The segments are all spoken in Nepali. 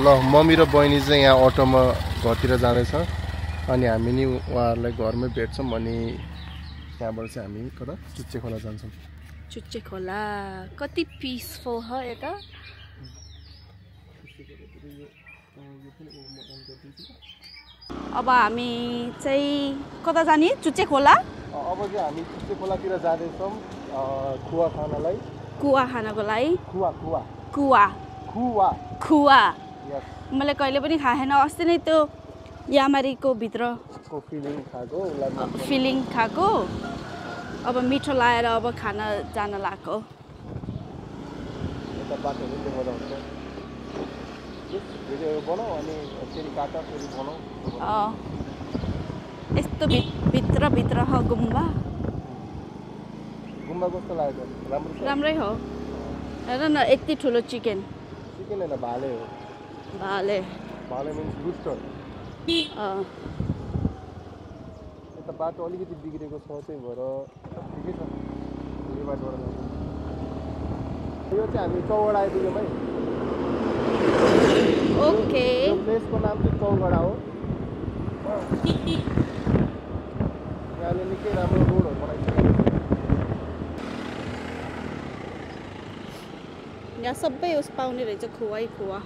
मम्मी र बहिनी चाहिँ यहाँ अटोमा घरतिर जाँदैछ अनि हामी नि उहाँहरूलाई घरमै भेट्छौँ अनि त्यहाँबाट चाहिँ हामी कता चुच्चे खोला जान्छौँ। चुच्चे खोला कति पिसफुल हो यता। अब हामी चाहिँ कता जाने चुच्चे खोला? अब चाहिँ हामी चुच्चे खोलातिर जाँदैछौँ कुवा खानलाई। कुवा खानको लागि? कुवा कुवा कुवा कुवा कुवा मैले कहिले पनि खाएको छैन। अस्ति नै त्यो यामारीको भित्रको फिलिङ खाएको। अब मिठो लाएर अब खान जान लाग्यो। यस्तो भित्र हो गुम्बा। गुम्बा कस्तो लाग्यो? राम्रै हो। हेर न यति ठुलो चिकन होइन भाले हो। भाले मिन्स रुस्टर। यता बाटो अलिकति बिग्रेको छ चाहिँ भएर ठिकै छ। यो बाटोबाट जान्छ। यो चाहिँ हामी चौगडा आइपुग्यौँ है। ओके। यो प्लेसको नाम चाहिँ चौगडा हो। यहाँले निकै राम्रो रोडहरू बनाइसकेको छ। यहाँ सबै उस पाउने रहेछ खुवा खुवा।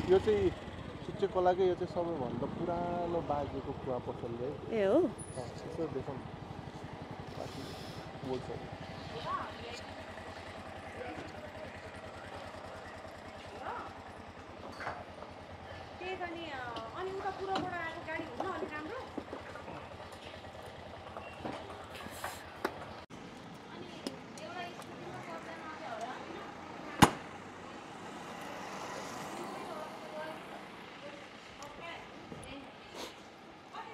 यो चाहिँ चुच्चे खोलाकै यो चाहिँ सबैभन्दा पुरानो बाजेको खुवा पसल है। ए हो। यसो देखौँ बाँकी बोल्छ।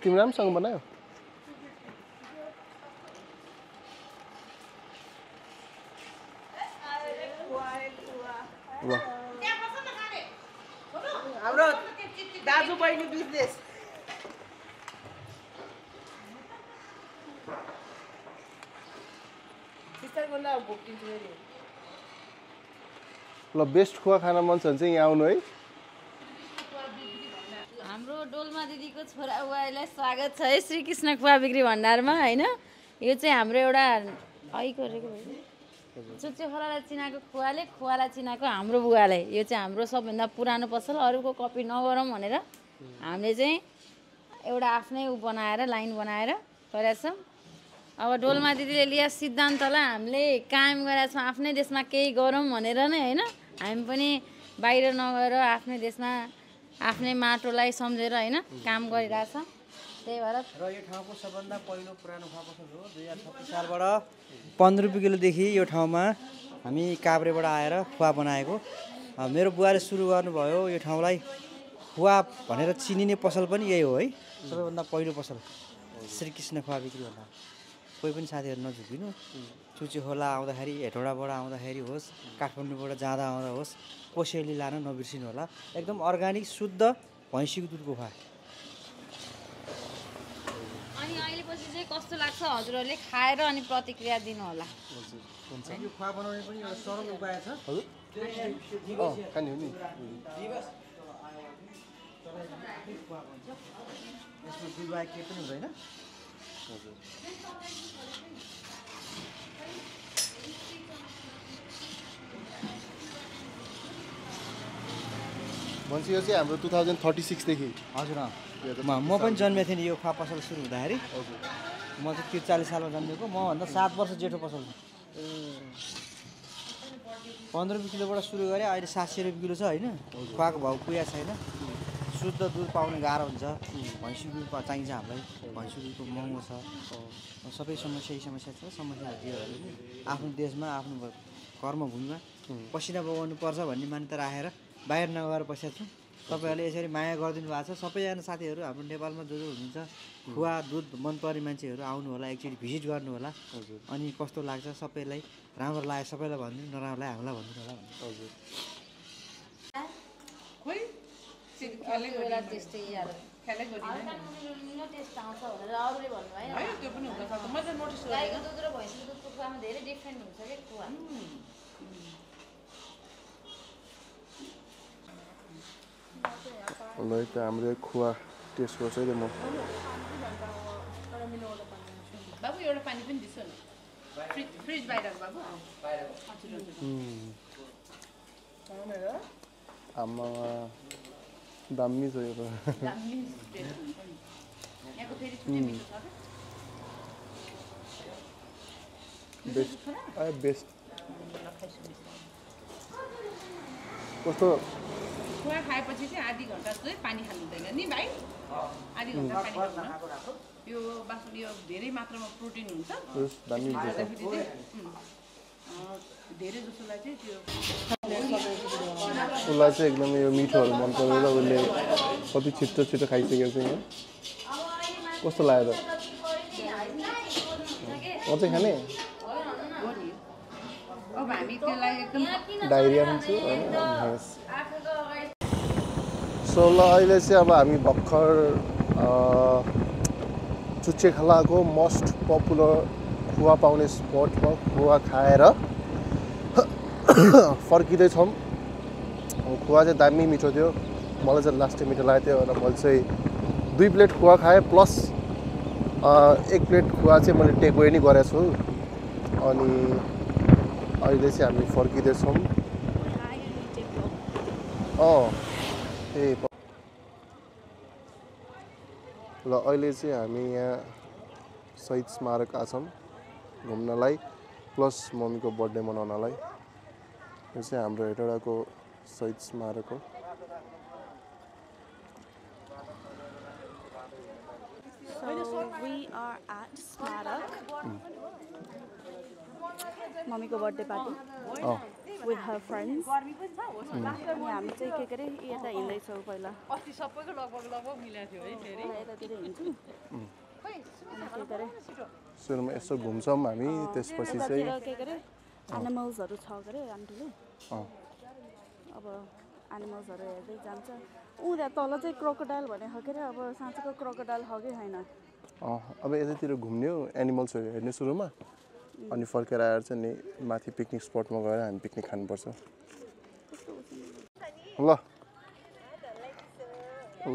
तिमी राम्रोसँग बनायो? हाम्रो दाजु बहिनी बिजनेस। ल बेस्ट खुवा खान मन छ भने चाहिँ यहाँ आउनु है। हाम्रो डोल्मा दिदीको छोरा बुहारीलाई स्वागत छ है श्रीकृष्ण खुवा बिक्री भण्डारमा होइन। यो चाहिँ हाम्रो एउटा चुच्चे खोलालाई चिनाएको खुवालाई चिनाएको हाम्रो बुवाले। यो चाहिँ हाम्रो सबभन्दा पुरानो पसल। अरूको कपी नगरौँ भनेर हामीले चाहिँ एउटा आफ्नै बनाएर लाइन बनाएर गरेका छौँ। अब डोल्मा दिदीले लिएर सिद्धान्तलाई हामीले कायम गरेका छौँ। आफ्नै देशमा केही गरौँ भनेर नै होइन। हामी पनि बाहिर नगएर आफ्नै देशमा आफ्नै माटोलाई सम्झेर होइन काम गरिरहेछ। त्यही भएर र यो ठाउँको सबभन्दा पहिलो पुरानो खुवा पसल हो। 2036 सालबाट 15 रुपियाँ किलोदेखि यो ठाउँमा हामी काभ्रेबाट आएर खुवा बनाएको। मेरो बुवाले सुरु गर्नुभयो यो ठाउँलाई खुवा भनेर चिनिने पसल पनि यही हो है। सबैभन्दा पहिलो पसल श्रीकृष्ण खुवा बिक्री भण्डार। कोही पनि साथीहरू नझुकिनु। चुच्चे खोला आउँदाखेरि हेटौँडाबाट आउँदाखेरि होस् काठमाडौँबाट जाँदा आउँदा होस् कोसेली लान नबिर्सिनु होला। एकदम अर्ग्यानिक शुद्ध भैँसीको दुधको खुवा। अनि अहिलेपछि चाहिँ कस्तो लाग्छ हजुरहरूले खाएर अनि प्रतिक्रिया दिनु होला। यो खुवा बनाउने पनि एउटा सरल उपाय छ। खाने हो नि। यसमा दुध बाहेक केही पनि हुँदैन। भन्छ यो चाहिँ हाम्रो 2036 देखि। हजुर म पनि जन्मेको थिएँ नि यो खुवा पसल सुरु हुँदाखेरि। म चाहिँ 43 सालमा जन्मेको। मभन्दा 7 वर्ष जेठो पसल। 15 रुपियाँ किलोबाट सुरु गरेँ। अहिले 700 रुपियाँ किलो छ होइन। खुवाको भाउ पुगेको छैन। शुद्ध दुध पाउनु गाह्रो हुन्छ। भैँसी दुध चाहिन्छ हामीलाई। भैँसी दुधको महँगो छ। सबै समस्या छ। समस्याहरू दियो भने आफ्नो देशमा आफ्नो कर्मभूमिमा पसिना बगाउनु पर्छ भन्ने मान्यता राखेर बाहिर नगएर बसेको छु। तपाईँहरूले यसरी माया गरिदिनु भएको छ। सबैजना साथीहरू हाम्रो नेपालमा जो हुनुहुन्छ खुवा दुध मनपर्ने मान्छेहरू आउनु होला। एकचोटि भिजिट गर्नु होला। अनि कस्तो लाग्छ सबैलाई राम्रो लाग्यो सबैलाई भनिदिनु नराम्रो लाग्यो हामीलाई भनिदिनु होला। त्यस्तै ख्यालै गरिँदैन टेस्ट आउँछ भनेर अरूले भन्नुभयो है त्यो पनि हुनसक्छ मैले नोटिस गाईको गरेँ दुध र भैँसीको दुधको खुवामा धेरै डिफ्रेन्ट हुन्छ क्या खुवा ल त हाम्रो खुवा टेस्ट गर्छ है म बाबु एउटा पानी पनि दिसो न फ्रिज बाहिर बाबु आमा दामी छ यो त दामी टेस्ट हुन्छ नि यहाँको फेरि छुट्टै मिठो छ बेस्ट बेस्ट कस्तो खुवा खाएपछि चाहिँ आधी घन्टा चाहिँ पानी खानु हुँदैन नि भाइ आधी घन्टा पानी खानु यो बासुली धेरै मात्रामा प्रोटिन हुन्छ दामी गर्दाखेरि चाहिँ धेरै जसोलाई चाहिँ त्यो उसलाई चाहिँ एकदमै यो मिठोहरू मन परेर उसले कति छिटो छिटो खाइसकेको छ यहाँ कस्तो लाग्यो त अझै खाने अब हामी त्यसलाई एकदम डाइरिया पनि छु सो ल अहिले चाहिँ अब हामी भर्खर चुच्चेखलाको मोस्ट पपुलर खुवा पाउने स्पटमा खुवा खाएर फर्किँदैछौँ खुवा चाहिँ दामी मिठो थियो मलाई चाहिँ लास्टै मिठो लागेको थियो र मैले चाहिँ 2 प्लेट खुवा खाएँ प्लस 1 प्लेट खुवा चाहिँ मैले टेक अवे नै गरेको छु अनि अहिले चाहिँ हामी फर्किँदैछौँ ल अहिले चाहिँ हामी यहाँ शहीद स्मारक आएको छौँ घुम्नलाई प्लस मम्मीको बर्थडे मनाउनलाई यो चाहिँ हाम्रो हेटौडाको शहीद स्मारक हो So we are at Smarak. मम्मीको birthday party with her friends. अनि हामी चाहिँ के गरे यता हिँड्दैछौँ पहिला अस्ति सबैको लगभग मिलाएको थियो है फेरि यतातिर हिँड्छौँ अनि के गरे सुरुमा यसो घुम्छौँ हामी त्यसपछि चाहिँ के गरे एनिमल्सहरू छ गरे आन्टीले अब एनिमल्सहरू हेर्दै जान्छ उता तल चाहिँ क्रोकोडाइल भनेको के अरे अब साँच्चैको क्रोकोडाइल हो कि छैन अब यतातिर घुम्ने हो एनिमल्सहरू हेर्ने सुरुमा अनि फर्केर आएर चाहिँ नि माथि पिकनिक स्पटमा गएर हामी पिकनिक खानुपर्छ ल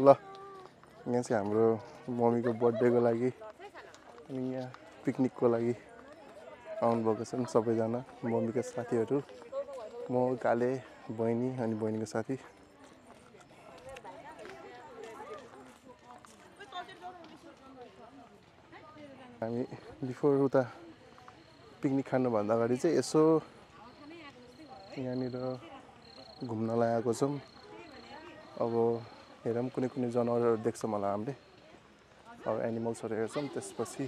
ल यहाँ चाहिँ हाम्रो मम्मीको बर्थडेको लागि अनि यहाँ पिकनिकको लागि आउनुभएको छन् सबैजना मम्मीका साथीहरू म काले बहिनी अनि बहिनीको साथी हामी बिफोर उता पिकनिक खानुभन्दा अगाडि चाहिँ यसो यहाँनिर घुम्नलाई आएको छौँ अब हेरौँ कुनै कुनै जनावरहरू देख्छौँ होला हामीले अब एनिमल्सहरू हेर्छौँ त्यसपछि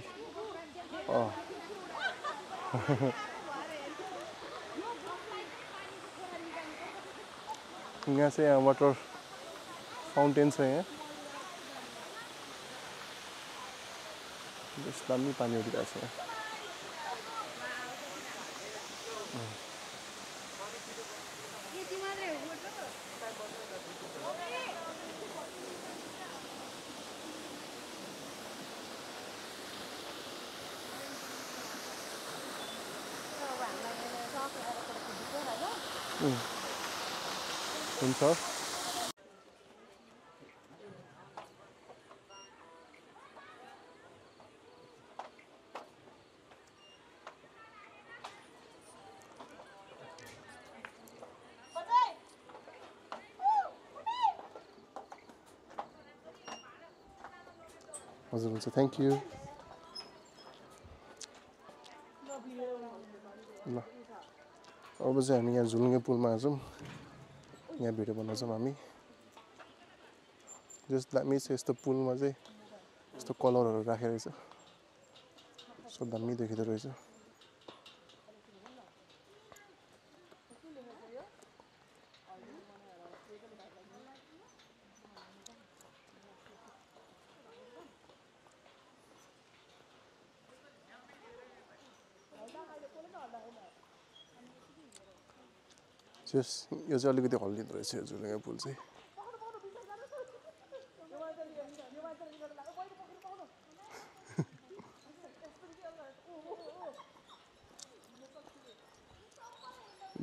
यहाँ चाहिँ यहाँ वाटर फाउन्टेन छ यहाँ दामी पानी उठिरहेको छ यहाँ हुन्छ हजुर हुन्छ थ्याङ्क यू ल अब चाहिँ हामी यहाँ झुलुङ्गे पुलमा छौँ यहाँ भिडियो बनाउँछौँ हामी जस्तो दामी छ यस्तो पुलमा चाहिँ यस्तो कलरहरू राखेको रहेछ यस्तो दामी देखिँदो रहेछ यो चाहिँ अलिकति हल्लिँदो रहेछ यो झुलुङ्गे पुल चाहिँ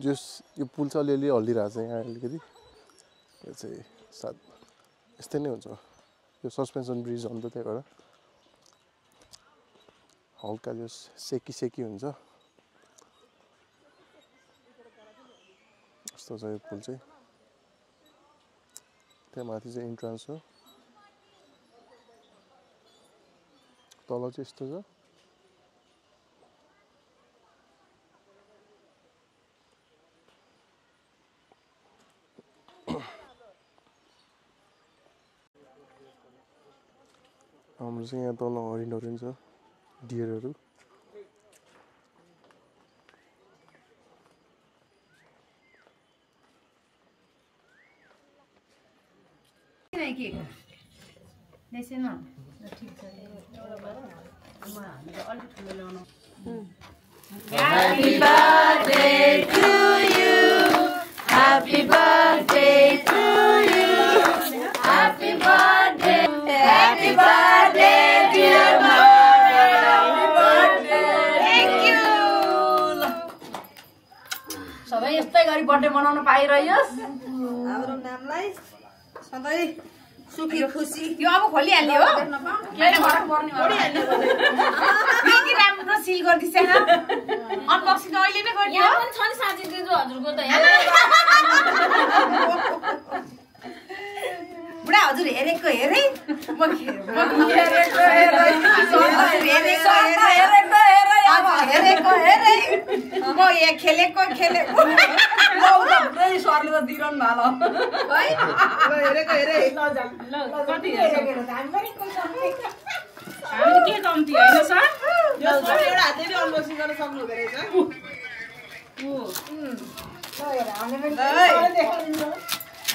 जस यो पुल चाहिँ अलिअलि हल्लिरहेको छ यहाँ अलिकति यो चाहिँ सायद यस्तै नै हुन्छ यो सस्पेन्सन ब्रिज हो नि त त्यही भएर हल्का जस सेकी हुन्छ यस्तो छ यो पुल चाहिँ त्यहाँ माथि चाहिँ इन्ट्रान्स हो तल चाहिँ यस्तो छ हाम्रो चाहिँ यहाँ तल हरिणहरू छ डियरहरू Happy birthday to you. Happy birthday to you. Happy birthday. Happy birthday dear Mara. Happy birthday. Thank you. सबै यस्तै गरी बर्थडे मनाउन पाइरह्योस् हाम्रो नामलाई सधैँ सुखी खुसी यो अब खोलिहाल्ने हो के राम्रो सिल गरिदिन्छ अनबक्सिङ अहिले नै गरिदियो यहाँ पनि छ नि साथी दिजु हजुरको त बुढा हजुर हेरेको हेरे म यहाँ खेलेको सरले त दिरन भालो है हेरेको हेरे हामी के कम्ती हैन सर यो सबै एउटा हातले अनबक्सिङ गर्न सक्नु हुँदै रहेछ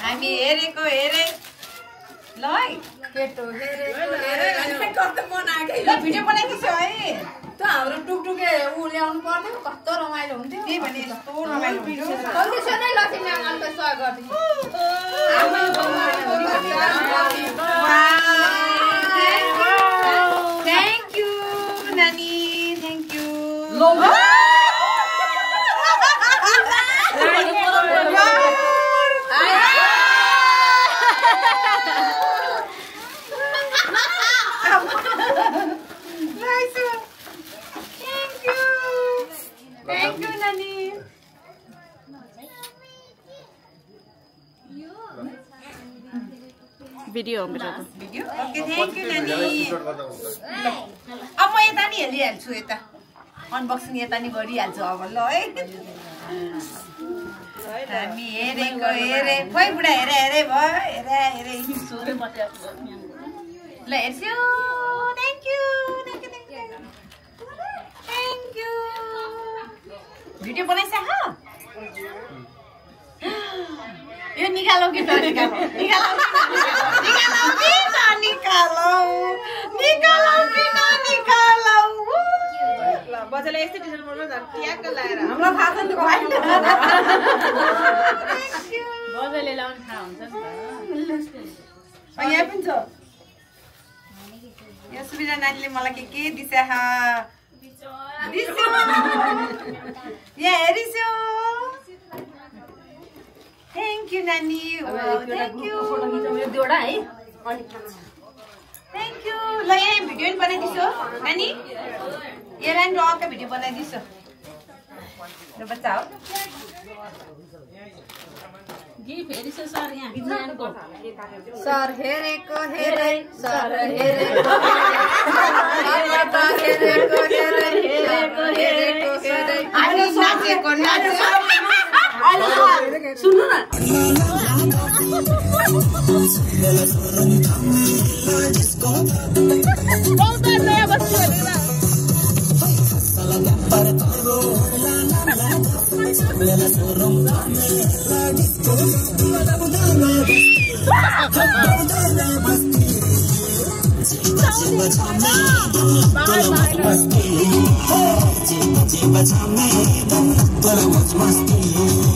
हामी हेरेको हेरे ल है केटो हेरेको हेरे कस्तो बनाके ल भिडियो बनाइदिछु है त हाम्रो टुकटुके उ ल्याउनु पर्थ्यो कस्तो रमाइलो हुन्थ्यो त्यही भने यस्तो रमाइलो भिडियो कन्डिसनै लक्ष्मी आमाले त सहयोग गर्दिन्छ थ्याङ्क यू नानी thank you Thank you, Nani. Video हो मेरो Video? Okay, thank you, Nani. अब म यता नि हेरिहाल्छु यता अनबक्सिङ यता नि गरिहाल्छु अब ल है हामी हेरेको हेरे खोइ बुढा हेरे हेरे भयो हेरे हेरे ल हेर्छु thank you thank you video बनाइसा यो निकालौ कि ननिकालौ निकालौ कि ननिकालौ बजाले यस्तै डिजाइन मोडमा झन् ट्याक्क लाएर हाम्रो थाहा छ नि त बजाले लाउन थाहा हुन्छ नि त यहाँ पनि छ यो सुविधा नानीले मलाई के दिन्छ यहाँ हेरिस्यो थ्याङ्क यू नानी थ्याङ्क यू दुईवटा है थ्याङ्क यू ल यहाँ भिडियो पनि बनाइदिन्छु नानी यसलाई नि टक्क भिडियो बनाइदिन्छु ल बच्चा हो सर हेरेको हेरे सर हेरेको हेरे अनि नाचेको सुन्नु न Bye.